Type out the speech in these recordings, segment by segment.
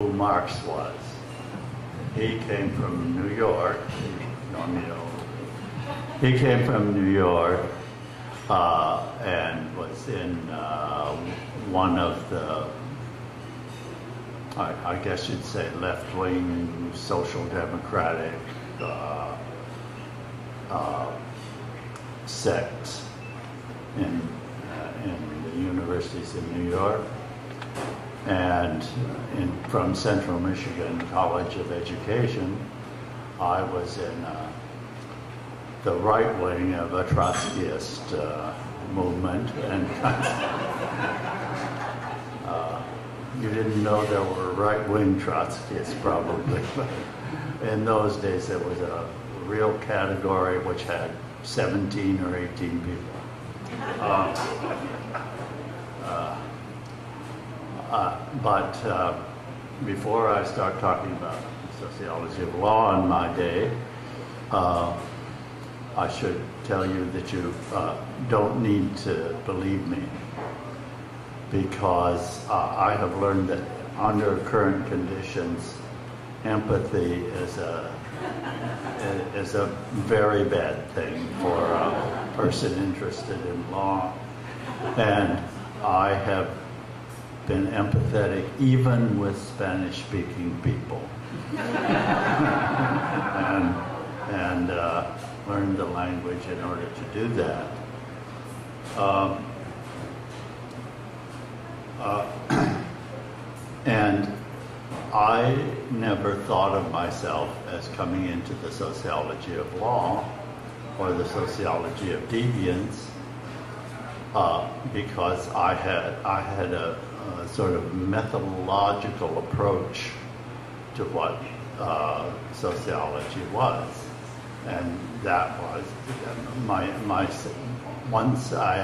who Marx was. He came from New York. He came from New York and was in one of the, I guess you'd say, left-wing social democratic sects in the universities in New York, and from Central Michigan College of Education. I was in the right wing of a Trotskyist movement, and you didn't know there were right-wing Trotskyists probably, but in those days it was a real category which had 17 or 18 people. But before I start talking about sociology of law in my day, I should tell you that you don't need to believe me, because I have learned that under current conditions, empathy is a very bad thing for a person interested in law, and I have been empathetic even with Spanish-speaking people, and learned the language in order to do that. And I never thought of myself as coming into the sociology of law or the sociology of deviance because I had a sort of methodological approach to what sociology was, and that was once I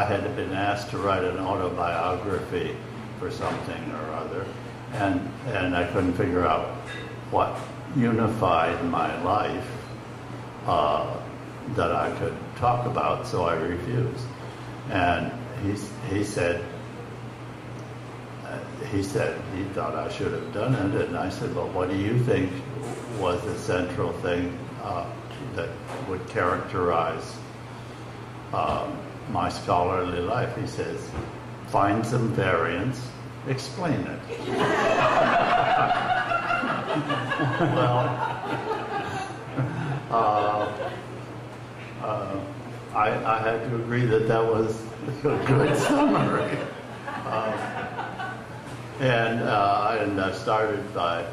had been asked to write an autobiography for something or other, and I couldn't figure out what unified my life that I could talk about, so I refused. And he said he thought I should have done it, and I said, well, what do you think was the central thing that would characterize my scholarly life? He says, find some variance, explain it. Well, I had to agree that that was a good summary. And I started by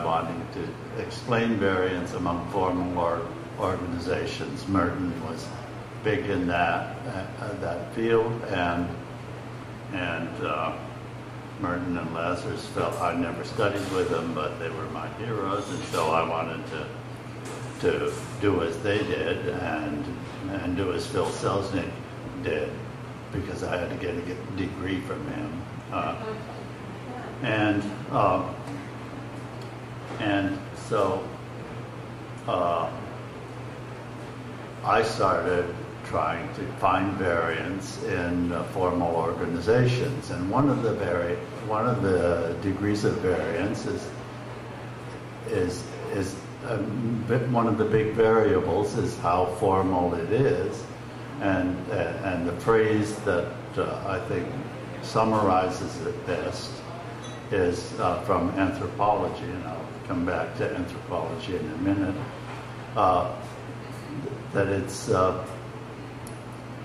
wanting to explain variance among formal organizations. Merton was big in that field, and Merton and Lazarus felt I never studied with them, but they were my heroes, and so I wanted to do as they did and do as Phil Selznick did, because I had to get a degree from him. And so I started trying to find variance in formal organizations, and one of the degrees of variance is one of the big variables is how formal it is, and the phrase that I think summarizes it best is from anthropology, and I'll come back to anthropology in a minute, that it's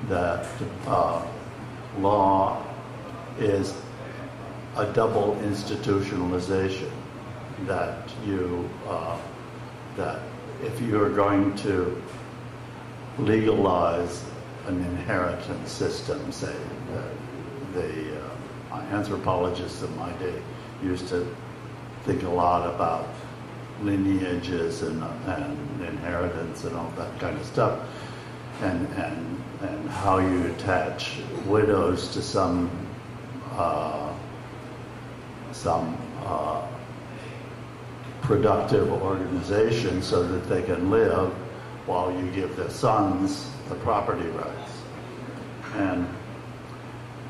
that law is a double institutionalization, that that if you're going to legalize an inheritance system, say the anthropologists of my day used to think a lot about lineages and inheritance and all that kind of stuff, and how you attach widows to some productive organization so that they can live while you give their sons the property rights.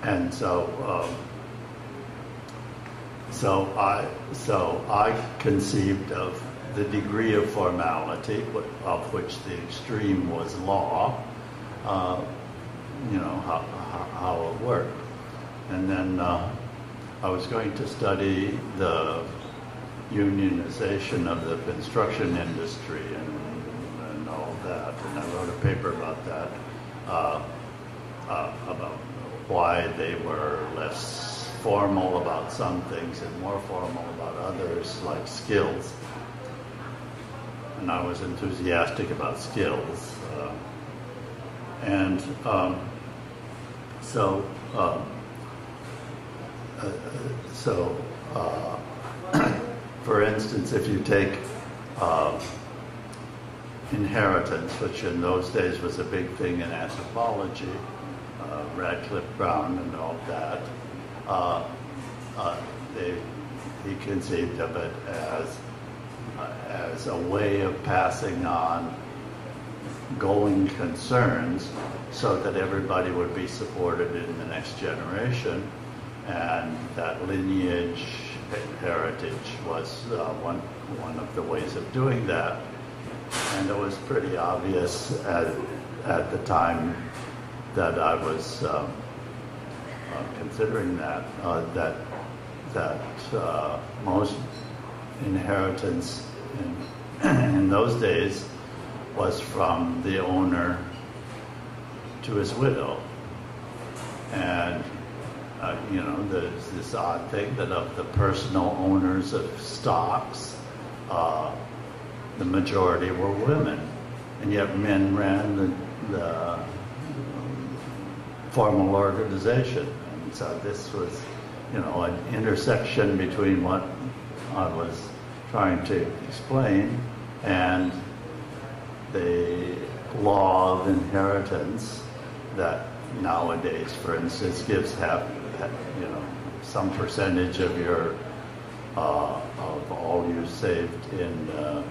And so So I conceived of the degree of formality, of which the extreme was law, how it worked. And then I was going to study the unionization of the construction industry and all that, and I wrote a paper about that, about why they were less formal about some things and more formal about others, like skills. And I was enthusiastic about skills. For instance, if you take inheritance, which in those days was a big thing in anthropology, Radcliffe Brown and all that, he conceived of it as a way of passing on going concerns so that everybody would be supported in the next generation, and that lineage heritage was one of the ways of doing that. And it was pretty obvious at the time that I was considering that most inheritance in those days was from the owner to his widow. And there's this odd thing that of the personal owners of stocks, the majority were women, and yet men ran the formal organization. And so this was, an intersection between what I was trying to explain and the law of inheritance that nowadays, for instance, gives some percentage of your of all you saved in the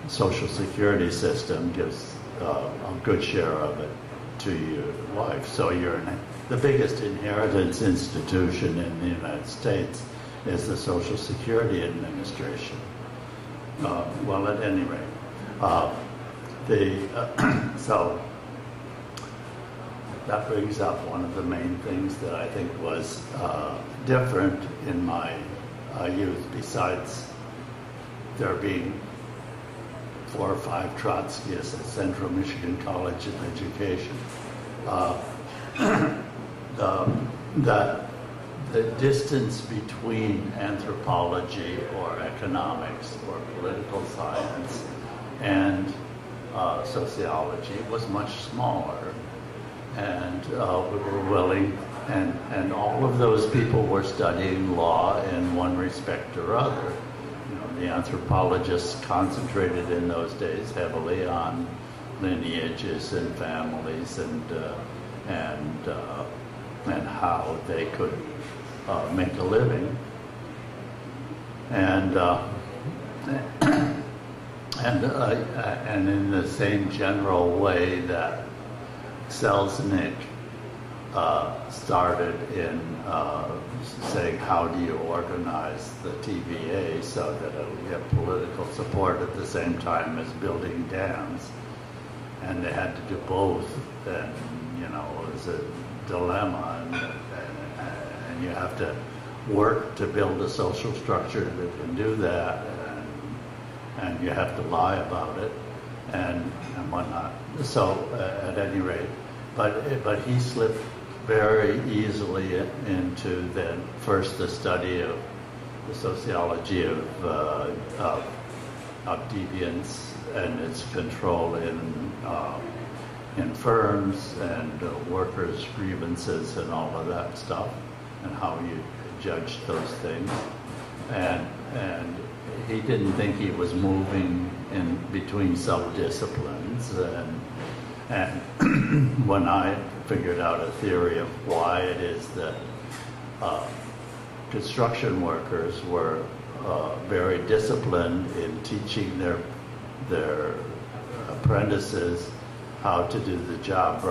Social Security system, gives a good share of it to your wife. So you're the biggest inheritance institution in the United States is the Social Security Administration. Well, at any rate, so that brings up one of the main things that I think was different in my youth, besides there being 4 or 5 Trotskyists at Central Michigan College of Education. The distance between anthropology or economics or political science and sociology was much smaller, and we were willing, and all of those people were studying law in one respect or other. The anthropologists concentrated in those days heavily on lineages and families and how they could make a living, and in the same general way that Selznick started in saying, how do you organize the TVA so that it'll get political support at the same time as building dams? And they had to do both, and it was a dilemma, and you have to work to build a social structure that can do that, and you have to lie about it and whatnot. So at any rate, but he slipped very easily into then first the study of the sociology of deviance and its control in firms and workers' grievances and all of that stuff, and how you judge those things. And he didn't think he was moving in between sub-disciplines. And when I figured out a theory of why it is that construction workers were very disciplined in teaching their apprentices how to do the job